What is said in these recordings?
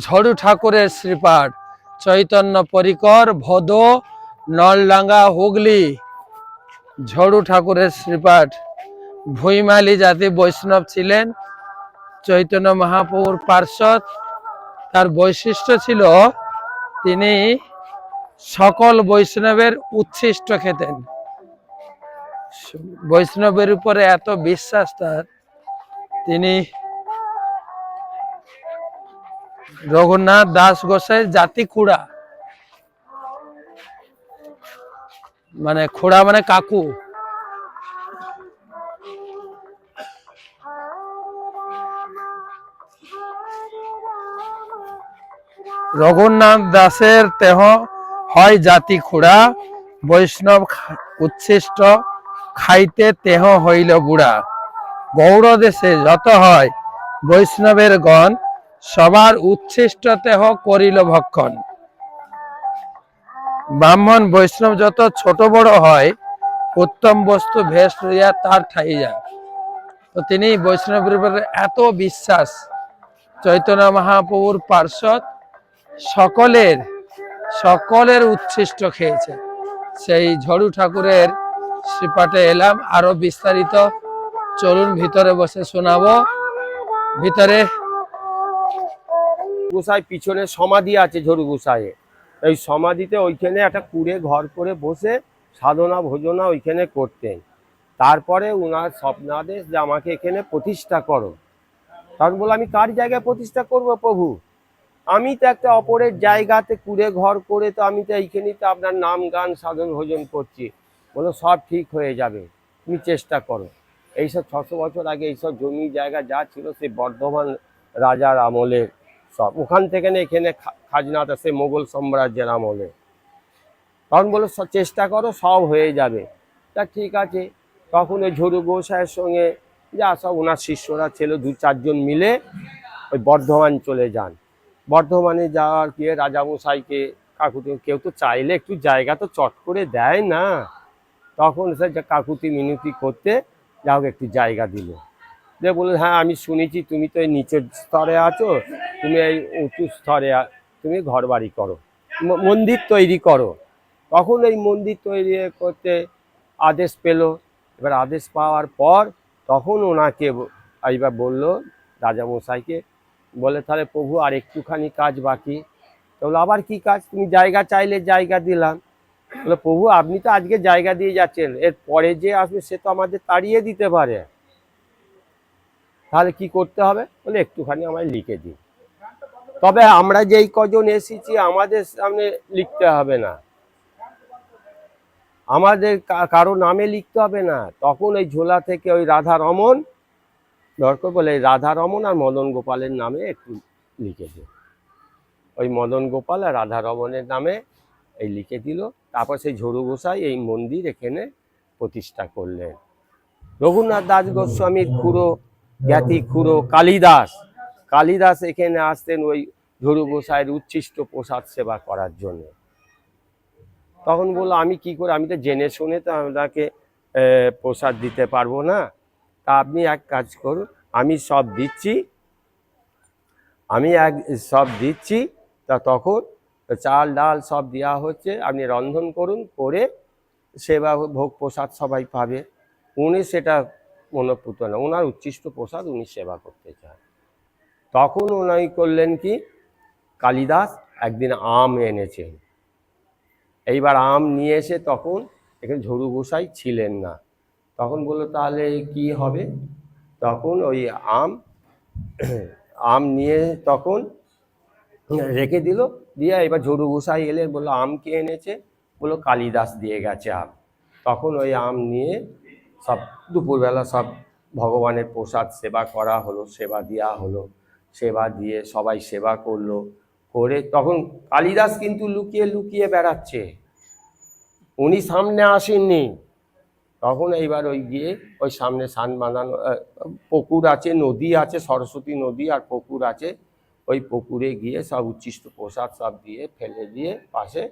ঝড়ু ঠাকুরের শ্রীপাঠ, চৈতন্য পরিকর, ভদ, নলডাঙ্গা, হুগলি। ঝড়ু ঠাকুরের শ্রীপাঠ। ভুইমালি জাতি বৈষ্ণব ছিলেন, চৈতন্য মহাপ্রভুর পার্ষদ। তার বৈশিষ্ট্য ছিল তিনি সকল বৈষ্ণবের উচ্ছিষ্ট খেতেন। বৈষ্ণবের উপরে এত বিশ্বাস তার, তিনি রঘুনাথ দাস গোসাই জাতি খুড়া, মানে খুড়া মানে কাকু। রঘুনাথ দাসের দেহ হয় জাতি খুড়া, বৈষ্ণব উচ্ছিষ্ট খাইতে দেহ হইল বুড়া। গৌড় দেশে যত হয় বৈষ্ণবের গণ, সবার উচ্ছিষ্ট দেহ করিল ভক্ষণ। ব্রাহ্মণ বৈষ্ণব যত ছোট বড় হয়, উত্তম বস্তু ভেষ লইয়া তার ঠাই যায়। তো তিনি বৈষ্ণবের উপরে এত বিশ্বাস, চৈতন্য মহাপ্রভুর পার্ষদ, সকলের উচ্ছিষ্ট খেয়েছে। সেই ঝড়ু ঠাকুরের শ্রীপাঠে এলাম। আরো বিস্তারিত চলুন ভিতরে বসে শোনাবো। ভিতরে গোসাই পিছনে সমাধি আছে ঝড়ু গোসাইয়ের। এই সমাধিতে ওইখানে একটা কুড়ে ঘর করে বসে সাধনা ভোজনা ওইখানে করতেন। তারপরে ওনার স্বপ্নাদেশ যে আমাকে এখানে প্রতিষ্ঠা করো। তখন বলে আমি কার জায়গায় প্রতিষ্ঠা করব প্রভু? আমি তো একটা অপরের জায়গাতে কুড়ে ঘর করে তো আমি তো এইখানেই তো আপনার নাম গান সাধন ভোজন করছি। বলো সব ঠিক হয়ে যাবে, তুমি চেষ্টা করো। এইসব 600 বছর আগে এইসব জমি জায়গা যা ছিল সেই বর্ধমান রাজার আমলে সব, ওখান থেকে না এখানে খাজনাত আছে মোগল সাম্রাজ্যের আমলে। তখন বলো চেষ্টা করো, সব হয়ে যাবে। তা ঠিক আছে। তখন ওই ঝড়ু গোসাইয়ের সঙ্গে যা সব ওনার শিষ্যরা ছিল 2-4 জন মিলে ওই বর্ধমান চলে যান। বর্ধমানে যাওয়ার গিয়ে রাজামশাইকে কাকুতি, কেউ তো চাইলে একটু জায়গা তো চট করে দেয় না। তখন সে কাকুতি মিনতি করতে যা হোক একটু জায়গা দিল। যে বলে হ্যাঁ আমি শুনেছি তুমি তো এই নিচের স্তরে আছো, তুমি এই উঁচু স্তরে তুমি ঘর বাড়ি করো, মন্দির তৈরি করো। তখন এই মন্দির তৈরি করতে আদেশ পেল। এবার আদেশ পাওয়ার পর তখন ওনাকে এইবার বলল রাজামশাইকে, বলে তাহলে প্রভু আর একটুখানি কাজ বাকি। তো বললো আবার কি কাজ? তুমি জায়গা চাইলে জায়গা দিলাম। বলে প্রভু আপনি তো আজকে জায়গা দিয়ে যাচ্ছেন, এর পরে যে আসবে সে তো আমাদের তাড়িয়ে দিতে পারে, তাহলে কি করতে হবে? বলে একটুখানি আমায় লিখে দিন। তবে আমরা যেই কজন এসেছি আমাদের সামনে লিখতে হবে না, আমাদের কারো নামে লিখতে হবে না। তখন ওই ঝোলা থেকে ওই রাধা রমন দরকার বলে রাধা রমন আর মদন গোপালের নামে একটু লিখে দিন। ওই মদন গোপাল আর রাধা রমনের নামে এই লিখে দিল। তারপর সেই ঝড়ু গোসাই এই মন্দির এখানে প্রতিষ্ঠা করলেন। রঘুনাথ দাস গোস্বামীর খুড়ো জ্ঞাতি খুড়ো কালিদাস এখানে আসতেন ওই ঝড়ু গোসাইয়ের উচ্ছিষ্ট প্রসাদ সেবা করার জন্য। তখন বললো আমি কি করে, আমি তো জেনে শুনে তো আপনাকে প্রসাদ দিতে পারবো না। তা আপনি এক কাজ করুন, আমি সব দিচ্ছি। তা তখন চাল ডাল সব দেওয়া হচ্ছে, আপনি রন্ধন করুন, করে সেবা ভোগ প্রসাদ সবাই পাবে। উনি সেটা মনোপুত না, ওনার উচ্ছিষ্ট প্রসাদ উনি সেবা করতে চান। তখন উনি করলেন কি, কালিদাস একদিন আম এনেছেন। এইবার আম নিয়ে এসে তখন এখানে ঝড়ু গোসাই ছিলেন না। তখন বললো তাহলে কি হবে? তখন ওই আম নিয়ে তখন রেখে দিল। দিয়ে এবার ঝড়ু গোসাই এলে, বললো আম কে এনেছে? বললো কালিদাস দিয়ে গেছে আম। তখন ওই আম নিয়ে সব দুপুরবেলা সব ভগবানের প্রসাদ সেবা করা হলো, সেবা দেওয়া হলো। সেবা দিয়ে সবাই সেবা করলো, করে তখন কালিদাস কিন্তু লুকিয়ে লুকিয়ে বেড়াচ্ছে, উনি সামনে আসেননি। তখন এইবার ওই গিয়ে ওই সামনে সান বাঁধানো পুকুর আছে, নদী আছে, সরস্বতী নদী আর পুকুর আছে। ওই পুকুরে গিয়ে সব উচ্ছিষ্ট প্রসাদ সব দিয়ে ফেলে দিয়ে পাশে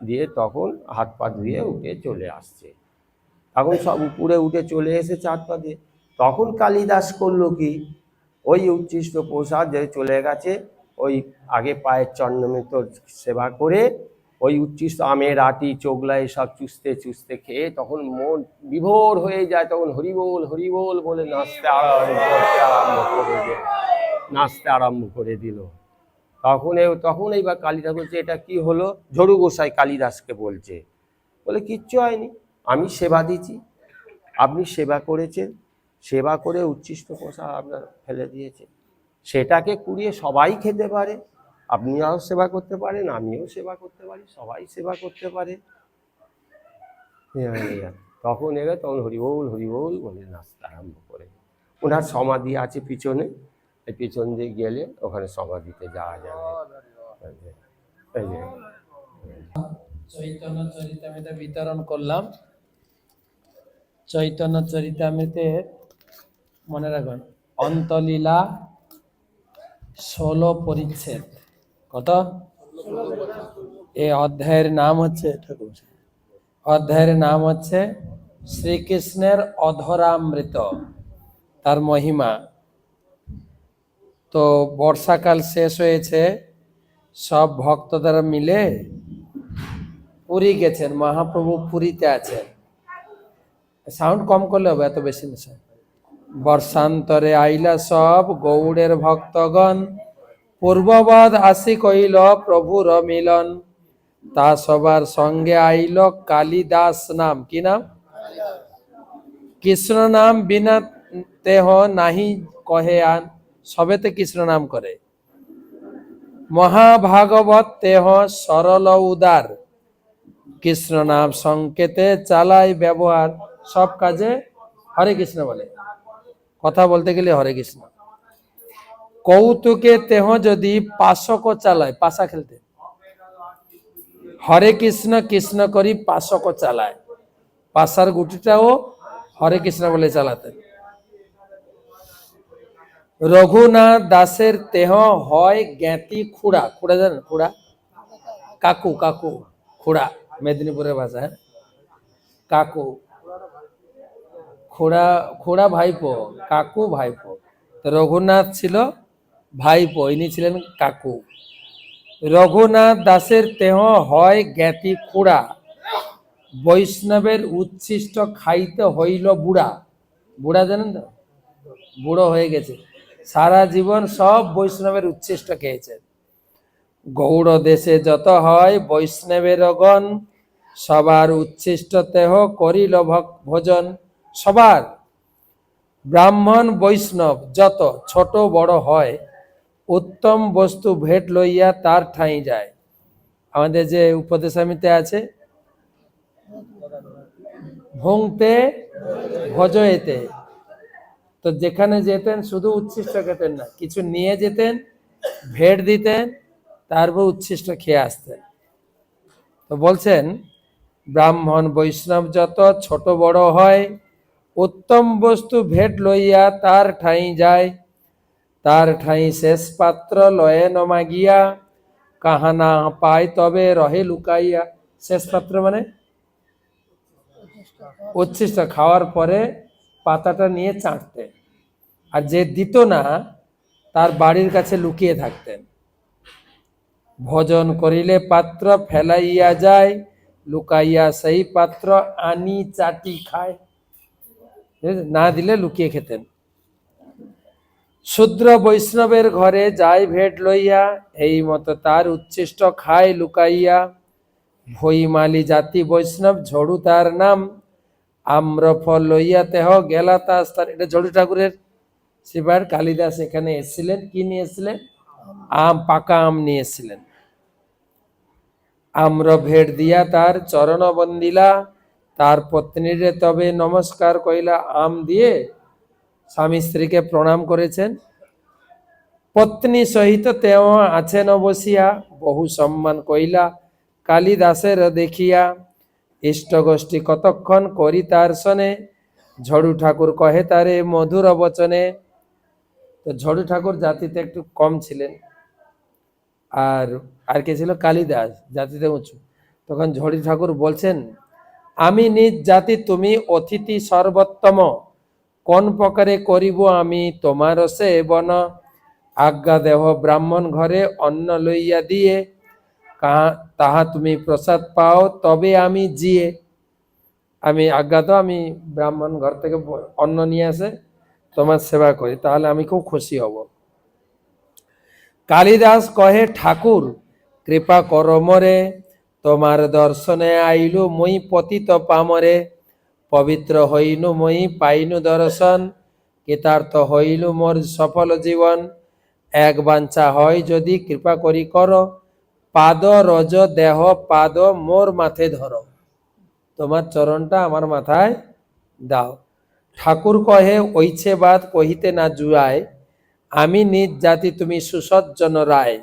দিয়ে তখন হাত পা ধুয়ে উঠে চলে আসছে। এখন সব উপরে উঠে চলে এসেছে হাত পা দিয়ে। তখন কালিদাস করলো কি, ওই উচ্ছিষ্ট প্রসাদ যে চলে গেছে ওই আগে পায়ের চন্দ্রমিত সেবা করে ওই উচ্ছিষ্ট আমের আটি চোগলা সব চুষতে চুষতে খেয়ে তখন মন বিভোর হয়ে যায়, তখন হরিবোল বলে নাচতে আরম্ভ করে দিল। তখন এইবার কালিদাস বলছে এটা কি হলো? ঝড়ু গোসাই কালিদাসকে বলছে, বলে কিচ্ছু হয়নি, আমি সেবা দিচ্ছি, আপনি সেবা করেছেন, সেবা করে উচ্ছিষ্ট প্রসাদ আপনার ফেলে দিয়েছে, সেটাকে কুড়িয়ে সবাই খেতে পারে, আপনিও সেবা করতে পারেন, আমিও সেবা করতে পারি, সবাই সেবা করতে পারে। তখন হরিবোল বলে নাচতে আরম্ভ করে। ওনার সমাধি আছে পিছনে, এই পিছন দিয়ে গেলে ওখানে সমাধিতে যাওয়া যাবে। এই যে চৈতন্য চরিতামৃত বিতরণ করলাম। চৈতন্য চরিতামৃতে মনে রাখবেন অন্তলীলা 16 পরিচ্ছেদ। কত? এই অধ্যায়ের নাম হচ্ছে, অধ্যায়ের নাম হচ্ছে শ্রীকৃষ্ণের অধরামৃত, তার মহিমা। তো বর্ষাকাল শেষ হয়েছে, সব ভক্তরা মিলে পুরী গেছেন, মহাপ্রভু পুরীতে আছেন। সাউন্ড কম করলে হবে, এত বেশি না। বর্ষান্তরে আইলা সব গৌড়ের ভক্তগণ, পূর্ববৎ আসি কইল প্রভুর মিলন। তা সবার সঙ্গে আইল কালিদাস নাম। কি নাম? কৃষ্ণ নাম বিনা তেহ নাহি কহে আন। সবেতে কৃষ্ণ নাম করে। মহাভাগবত তেহ সরল উদার, কৃষ্ণ নাম সংকেতে চালাই ব্যবহার। সব কাজে হরে কৃষ্ণ বলে, কথা বলতে গেলে হরে কৃষ্ণ। কৌতুকে তেহ যদি পাশক চালায়, পাশা খেলতে, হরে কৃষ্ণ কৃষ্ণ করি পাশক চালায়, পাশার গুটিটাও হরে কৃষ্ণ বলে চালাতেন। রঘুনাথ দাসের তেহ হয় জ্ঞাতি খুড়া। খুড়া জানেন? খুড়া কাকু, কাকু খুড়া মেদিনীপুরের ভাষায় কাকু। খুড়া, খুড়া ভাইপো, কাকু ভাইপো। তো রঘুনাথ ছিল ভাইপো, ইনি ছিলেন কাকু। রঘুনাথ দাসের তেহ হয় জ্ঞাতি খুড়া, বৈষ্ণবের উচ্ছিষ্ট খাইতে হইল বুড়া। বুড়া জানেন তো? বুড়ো হয়ে গেছে, সারা জীবন সব বৈষ্ণবের উচ্ছিষ্ট খেয়েছেন। গৌড় দেশে যত হয় বৈষ্ণবের গণ, সবার উচ্ছিষ্ট দেহ করিল ভোজন। সবার ব্রাহ্মণ বৈষ্ণব যত ছোট বড় হয়, উত্তম বস্তু ভেট লইয়া তার ঠাঁই যায়। আমাদের যে উপদেশামিতে আছে, ভুংতে ভজয়েতে, তো যেখানে যেতেন শুধু উচ্ছিষ্ট খেতেন না, কিছু নিয়ে যেতেন, ভেট দিতেন, তারপর উচ্ছিষ্ট খেয়ে আসতেন। তো বলছেন ব্রাহ্মণ বৈষ্ণব যত ছোট বড় হয়, উত্তম বস্তু ভেট লইয়া তার ঠাঁই যায়। তার ঠাঁই শেষ পাত্র লয়ে নমাগিয়া, কাহা না পায় তবে রহে লুকাইয়া। শেষ পাত্র মানে উচ্ছিষ্ট, খাওয়ার পরে পাতাটা নিয়ে চাটতেন, আর যে দিত না তার বাড়ির কাছে লুকিয়ে থাকতেন। ভোজন করিলে পাত্র ফেলাইয়া যায়, লুকাইয়া সেই পাত্র আনি চাটি খায়। না দিলে লুকিয়ে খেতেন। শূদ্র বৈষ্ণবের ঘরে যায় ভেট লইয়া, এই মতো তার উচ্ছিষ্ট খায় লুকাইয়া। ভৈমালি জাতি বৈষ্ণব ঝড়ু তার নাম, আম্রফল লইয়া তেহ গেলা তার স্থান। এটা ঝড়ু ঠাকুরের সেবার কালিদাস এখানে এসেছিলেন, কি নিয়ে এসেছিলেন? আম, পাকা আম নিয়ে এসেছিলেন। আম্র ভেট দিয়া তার চরণ বন্দিলা, তার পত্নীরে তবে নমস্কার কইলা। আম দিয়ে স্বামী স্ত্রীকে প্রণাম করেছেন। পত্নী সহিত তেও আছেন বসিয়া, বহু সম্মান কইলা কালিদাসের দেখিয়া। ইষ্ট গোষ্ঠী কতক্ষণ করি তার সনে, ঝড়ু ঠাকুর কহে তারে মধুর বচনে। তো ঝড়ু ঠাকুর জাতিতে একটু কম ছিলেন, আর কে ছিল? কালিদাস জাতিতে উঁচু। তখন ঝড়ু ঠাকুর বলছেন, আমি নিজ জাতি তুমি অতিথি সর্বোত্তম, কোন প্রকারে করিব আমি তোমার সেবন। আজ্ঞা দেহ ব্রাহ্মণ ঘরে অন্ন লইয়া দিয়ে, তাহা তুমি প্রসাদ পাও তবে আমি জিয়ে। আমি আজ্ঞা দাও, আমি ব্রাহ্মণ ঘর থেকে অন্ন নিয়ে আসে তোমার সেবা করি, তাহলে আমি খুব খুশি হব। কালিদাস কহে ঠাকুর কৃপা কর মরে, তোমার দর্শনে আইলু মই পতিত পামরে। পবিত্র হইনু মই পাইনু দর্শন, কৃতার্থ হইলু মোর সফল জীবন। এক বাঞ্ছা হয় যদি কৃপা করি কর, পাদ রজ দেহ পাদ মোর মাথে ধর। তোমার চরণটা আমার মাথায় দাও। ঠাকুর কহে ওইছে বাদ কহিতে না জুয়ায়, আমি নিজ জাতি তুমি সুসজ্জন রায়।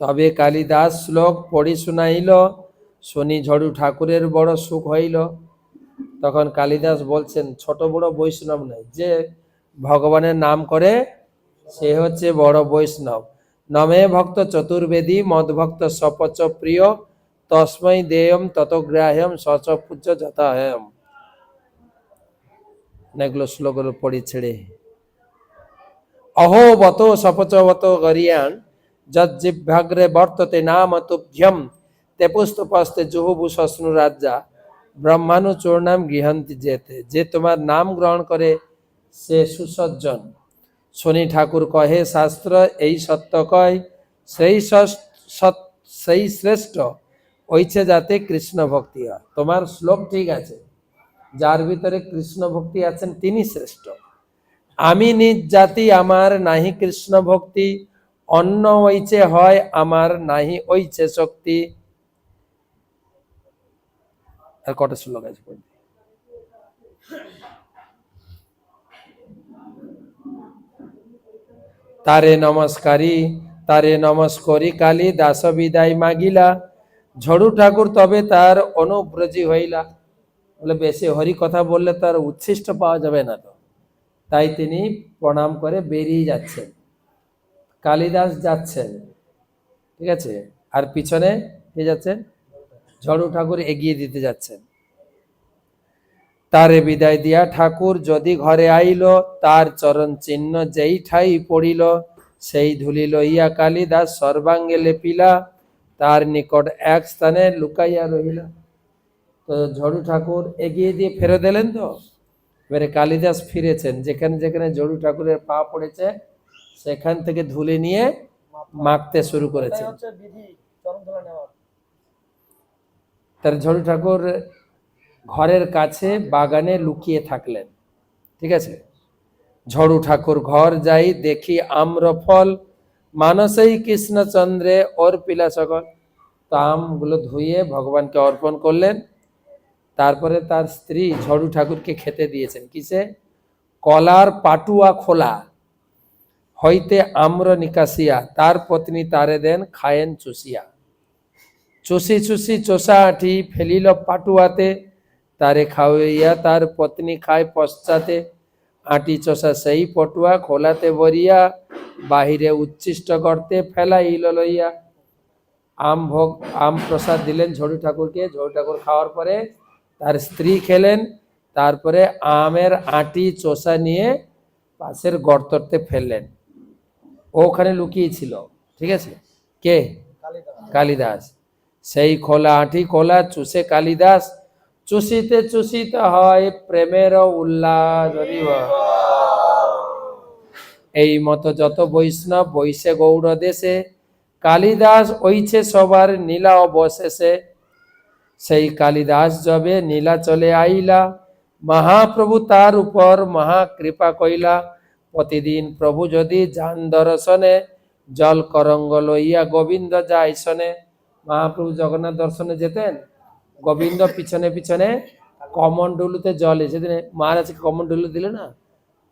তবে কালিদাস শ্লোক পড়ি শুনাইল, শনি ঝড়ু ঠাকুরের বড় সুখ হইল। তখন কালিদাস বলছেন ছোট বড় বৈষ্ণব নাই, যে ভগবানের নাম করে সে হচ্ছে বড় বৈষ্ণব। নমে ভক্ত চতুর্বেদী মদ ভক্ত সপচ প্রিয়, তস্মৈ দেয়ম ততগ্রাহ্যম সচ পূজ্য যথাহ্যম। অনেকগুলো শ্লোকগুলো পড়ি ছেড়ে। অহোবত সপচবত গরিয়ান, যজ্জিভ্যাগ্রে বর্ততে নাম তুভ্যম। তে পুস্তপস্তে জুহুবু শশ্নু রাজ্যা, ব্রহ্মাণু চূর্ণাম গৃহন্তি যেতে। যে তোমার নাম গ্রহণ করে সে সুসজ্জন। শনি ঠাকুর কহে শাস্ত্র এই সত্য কয়, সেই শ্রেষ্ঠ ওইছে যাতে কৃষ্ণ ভক্তি হয়। তোমার শ্লোক ঠিক আছে, যার ভিতরে কৃষ্ণ ভক্তি আছেন তিনি শ্রেষ্ঠ। আমি নিজ জাতি আমার নাহি কৃষ্ণ ভক্তি, অন্য ওইছে হয় আমার নাহি ওইছে শক্তি। আর কটা শ্লোক আছে পড়ি। তারে নমস্কারী তারে নমস্করি কালী, দাস বিদায় মাগিলা। ঝড়ু ঠাকুর তবে তার অনুব্রজী হইলা। বলে বেশি হরি কথা বললে তার উচ্ছিষ্ট পাওয়া যাবে না, তো তাই তিনি প্রণাম করে বেরিয়ে যাচ্ছেন। কালিদাস যাচ্ছেন, ঠিক আছে, আর পিছনে কে যাচ্ছেন? ঝড়ু ঠাকুর এগিয়ে দিতে যাচ্ছেন। তারে বিদায় দিয়া ঠাকুর যদি ঘরে আইল, তার চরণ চিহ্ন যেই ঠাই পড়িল, সেই ধুলি লইয়া কালিদাস সর্বাঙ্গে লেপিলা, তার নিকট এক স্থানে লুকাইয়া রহিলা। তো ঝড়ু ঠাকুর এগিয়ে দিয়ে ফেরত এলেন। তো এবারে কালিদাস ফিরেছেন, যেখানে যেখানে ঝড়ু ঠাকুরের পা পড়েছে সেখান থেকে ধুলি নিয়ে মাখতে শুরু করেছেন। তার ঝড়ু ঠাকুর ঘরের কাছে বাগানে লুকিয়ে থাকলেন, ঠিক আছে। ঝড়ু ঠাকুর ঘর যাই দেখি আম্র ফল, মানসেই কৃষ্ণচন্দ্রে অর্পিলা সকল। তো আমগুলো ধুয়ে ভগবানকে অর্পণ করলেন। তারপরে তার স্ত্রী ঝড়ু ঠাকুরকে খেতে দিয়েছেন কিসে? কলার পাটুয়া খোলা হইতে আম্র নিকাশিয়া, তার পত্নী তারে দেন খায়েন চুষিয়া। চুষি চুষি চোষা আঠি ফেলিল পাটুয়াতে, তারে খাওয়াইয়া তার পত্নী খায় পশ্চাতে। আটি চষা সেই পটুয়া খোলাতে ভরিয়া, বাহিরে উচ্ছিষ্ট গর্তে ফেলাইল লইয়া। আম প্রসাদ দিলেন ঝড়ু ঠাকুরকে। ঝড়ু ঠাকুর খাওয়ার পরে তার স্ত্রী খেলেন। তারপরে আমের আটি চোষা নিয়ে পাশের গর্ততে ফেললেন। ওখানে লুকিয়ে ছিল, ঠিক আছে। কে? কালিদাস। সেই খোলা আটি খোলা চুষে কালিদাস, চুষিতে চুষিতে হয় প্রেমের উল্লাস। এই মতো যত বৈষ্ণব বৈশে গৌড় দেশে, কালিদাস ওইছে সবার নীলা অবশেষে। সেই কালিদাস যবে নীলা চলে আইলা, মহাপ্রভু তার উপর মহা কৃপা কইলা। প্রতিদিন প্রভু যদি যান দর্শনে, জল করঙ্গ লইয়া গোবিন্দ যায় শোনে। মহাপ্রভু জগন্নাথ দর্শনে যেতেন, গোবিন্দ পিছনে পিছনে কমণ্ডলুতে জল এসে মহারাজকে কমণ্ডলু দিল না,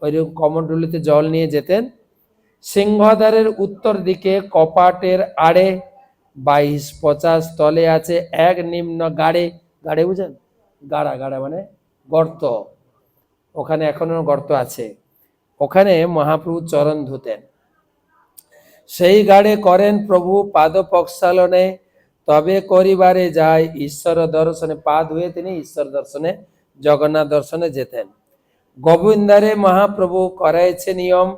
ওইরকম কমণ্ডলুতে জল নিয়ে যেতেন। সিংহদ্বারের উত্তর দিকে কপাটের আড়ে 22-50 তলে আছে এক নিম্ন গাড়ে। গাড়ে বুঝেন? গাড়া, গাড়া মানে গর্ত। ওখানে এখনো গর্ত আছে, ওখানে মহাপ্রভু চরণ ধুতেন। সেই গাড়ে করেন প্রভু পাদ প্রক্ষালনে, তবে করিবারে যায় ঈশ্বর দর্শনে। পা ধুয়ে তিনি ঈশ্বর দর্শনে, জগন্নাথ দর্শনে যেতেন। গোবিন্দারে মহাপ্রভু করাইছে নিয়ম,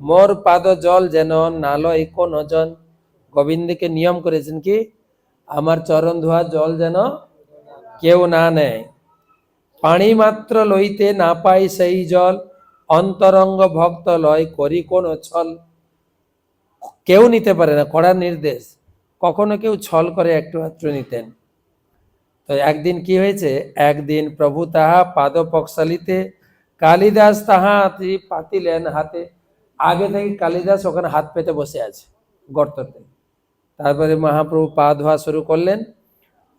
মোর পাদ জল যেন নালয় কোন জন। গোবিন্দকে নিয়ম করেছেন কি আমার চরণ ধোয়া জল যেন কেউ না নেয়। পানি মাত্র লইতে না পাই সেই জল, অন্তরঙ্গ ভক্ত লয় করি কোন ছল। কেউ নিতে পারে না, কড়া নির্দেশ। কখনো কেউ ছল করে একটু মাত্র নিতেন। তো একদিন কি হয়েছে, একদিন প্রভু তাহা পাদ পকশালিতে, কালিদাস তাহা পাতিলেন হাতে। আগে থেকে কালিদাস ওখানে হাত পেতে বসে আছে গর্ততে। তারপরে মহাপ্রভু পা ধোয়া শুরু করলেন,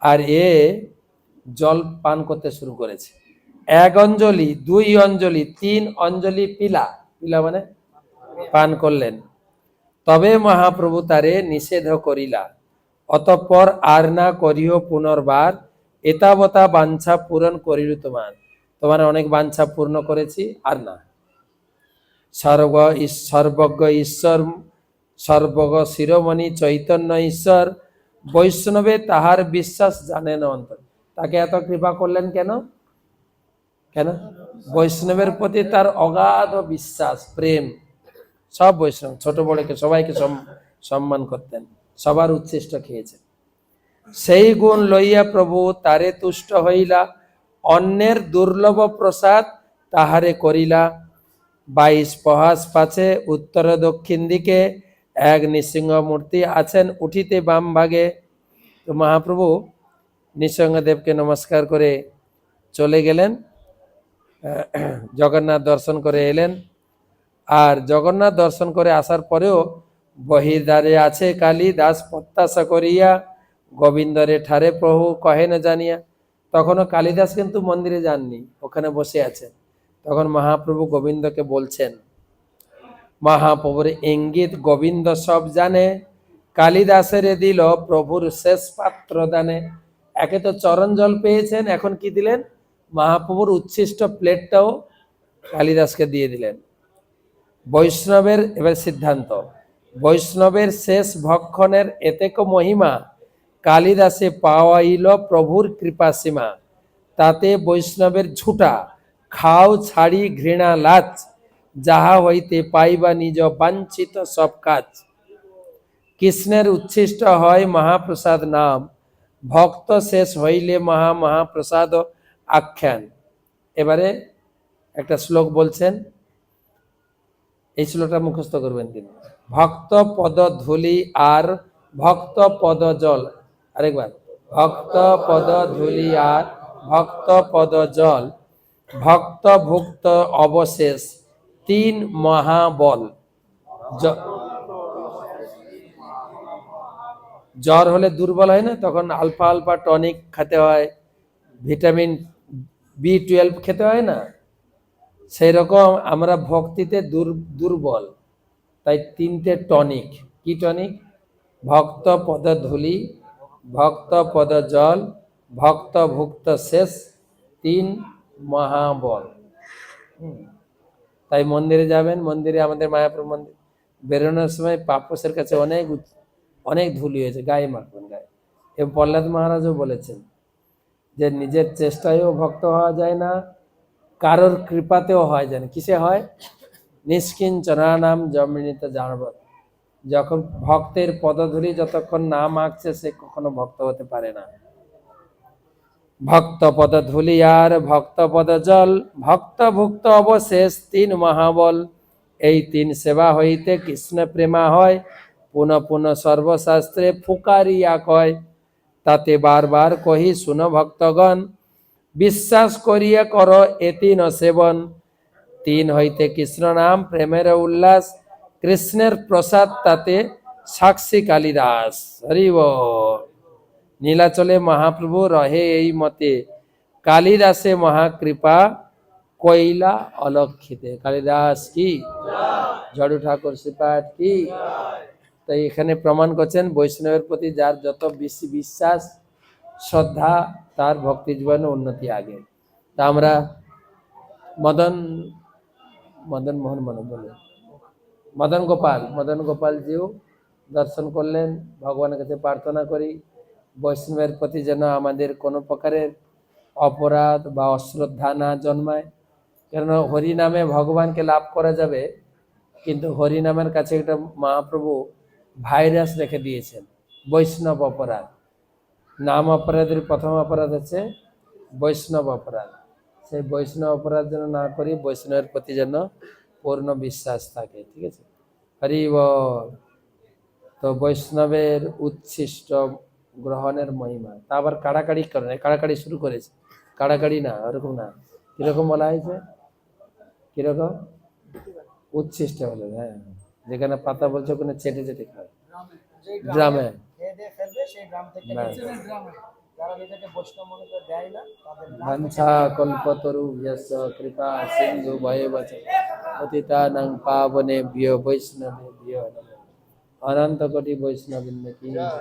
আর এ জল পান করতে শুরু করেছে। 1 অঞ্জলি, 2 অঞ্জলি, 3 অঞ্জলি পিলা, পিলা মানে পান করলেন। তবে মহাপ্রভু তারে নিষেধ করিলা, অতঃপর আর না করিও পুনর্বার, এতাবতা বাঞ্ছা পূরণ করিল তোমার। তোমার অনেক বাঞ্ছা পূর্ণ করেছি, আর না। সর্বজ্ঞ ঈশ্বর, সর্বজ্ঞ শিরোমণি চৈতন্য ঈশ্বর, বৈষ্ণবে তাহার বিশ্বাস জানেন অন্তর। তাকে এত কৃপা করলেন কেন? কেন? বৈষ্ণবের প্রতি তার অগাধ বিশ্বাস, প্রেম। সব বৈষ্ণব ছোট বড়কে সবাইকে সম্মান করতেন, সবার উচ্ছিষ্ট খেয়েছেন। সেই গুণ লইয়া প্রভু তারে তুষ্ট হইলা, অন্যের দুর্লভ প্রসাদ তাহারে করিলা। 22 প্রহাস পাছে উত্তর দক্ষিণ দিকে, এক নৃসিংহ মূর্তি আছেন উঠিতে বাম ভাগে। তো মহাপ্রভু নৃসিংহদেবকে নমস্কার করে চলে গেলেন, জগন্নাথ দর্শন করে এলেন। আর জগন্নাথ দর্শন করে আসার পরেও বহির্দ্বারে আছে কালী দাস প্রত্যাশা করিয়া, গোবিন্দরে ঠারে প্রভু কহে না জানিয়া। তখনও কালিদাস কিন্তু মন্দিরে যাননি, ওখানে বসে আছেন। তখন মহাপ্রভু গোবিন্দকে বলছেন, মহাপ্রভুর ইঙ্গিত গোবিন্দ সব জানে, কালিদাসের দিল প্রভুর শেষ পাত্র দানে। একে তো চরণ জল পেয়েছেন, এখন কি দিলেন? মহাপ্রভুর উচ্ছিষ্ট প্লেটটাও কালিদাসকে দিয়ে দিলেন। বৈষ্ণবের এবার সিদ্ধান্ত, বৈষ্ণবের শেষ ভক্ষণের এতেক মহিমা, কালিদাসে পাওয়াইল প্রভুর কৃপা সীমা। তাতে বৈষ্ণবের ঝুটা খাও ছাড়ি ঘৃণা লাজ, যাহা হইতে পাইবা নিজ বাঞ্ছিত সব কাজ। কৃষ্ণের উচ্ছিষ্ট হয় মহাপ্রসাদ নাম, ভক্ত শেষ হইলে মহাপ্রসাদ আখ্যান। এবারে একটা শ্লোক বলছেন, এই শ্লোকটা মুখস্থ করবেন তিনি। ভক্ত পদ ধূলি আর ভক্ত পদ জল, আরেকবার, ভক্ত পদ ধূলি আর ভক্ত পদ জল, ভক্ত ভুক্ত অবশেষ 3 মহাবল। জ্বর হলে দুর্বল হয় না, তখন আলফা আলফা টনিক খেতে হয়, ভিটামিন B12 খেতে হয় না, সেই রকম আমরা ভক্তিতে দুর্বল, তাই 3টে টনিক। কি টনিক? ভক্ত পদ ধূলি, ভক্ত পদ জল, ভক্ত ভুক্ত শেষ 3 মহাবল। তাই মন্দিরে যাবেন, মন্দিরে আমাদের মায়াপুর মন্দির বেরোনোর সময় পাপসের কাছে অনেক ধুলি হয়েছে, গায়ে মাখবেন গায়ে। এবং প্রহ্লাদ মহারাজও বলেছেন যে নিজের চেষ্টায়ও ভক্ত হওয়া যায় না, কারোর কৃপাতেও হয় যায় না। কিসে হয়? নিষ্কিঞ্চনা নাম জমৃণীত জানব। যখন ভক্তের পদধূলি যতক্ষণ না মাখছে, সে কখনো ভক্ত হতে পারে না। ভক্ত পদ ধূলি আর ভক্ত পদ জল, ভক্ত ভুক্ত অবশেষ 3 মহাবল। এই 3 সেবা হইতে কৃষ্ণ প্রেমা হয়, পুনঃ পুনঃ সর্বশাস্ত্রে ফুকারিয়া কয়। তাতে বারবার কহি শুনো ভক্তগণ, বিশ্বাস করিয়া কর এ 3 সেবন। 3 হইতে কৃষ্ণ নাম প্রেমের উল্লাস, কৃষ্ণের প্রসাদ তাতে সাক্ষী কালিদাস। হরি বল। নীলাচলে মহাপ্রভু রহে এই মতে, কালিদাসে মহাকৃপা কইলা অলক্ষিতে। কালিদাস কি, জড়ু ঠাকুর শ্রীপাঠ কি। তাই এখানে প্রমাণ করছেন বৈষ্ণবের প্রতি যার যত বেশি বিশ্বাস শ্রদ্ধা, তার ভক্তি জীবনে উন্নতি আগে। তা আমরা মদন গোপালজিও দর্শন করলেন। ভগবানের কাছে প্রার্থনা করি বৈষ্ণবের প্রতি যেন আমাদের কোনো প্রকারের অপরাধ বা অশ্রদ্ধা না জন্মায়। কেন হরি নামে ভগবানকে লাভ করা যাবে, কিন্তু হরিনামের কাছে একটা মহাপ্রভু ভাইরাস রেখে দিয়েছেন, বৈষ্ণব অপরাধ। নাম অপরাধের প্রথম অপরাধ হচ্ছে বৈষ্ণব অপরাধ। সেই বৈষ্ণব অপরাধ যেন না করি, বৈষ্ণবের প্রতি যেন পূর্ণ বিশ্বাস থাকে। ঠিক আছে, হরি বল। তো বৈষ্ণবের উচ্ছিষ্ট গ্রহণের মহিমা, তা আবার কাড়াকাড়ি করে না, কাড়াকাড়ি শুরু করেছে, কাড়াকাড়ি না, ওরকম না। কিরকম বলা হয়েছে, কিরকম? উচ্ছিষ্ট হলো, হ্যাঁ, যেখানে পাতা বলছে ওখানে চেটে চেটে খায়, গ্রামে। ব্যাস। বাঞ্ছা কল্পতরুভ্যশ্চ কৃপা সিন্ধু ভয়েবচ পতিতানাং পাবনেভ্যো বৈষ্ণবেভ্যো নমঃ। অনন্ত কোটি বৈষ্ণববৃন্দ কি জয়।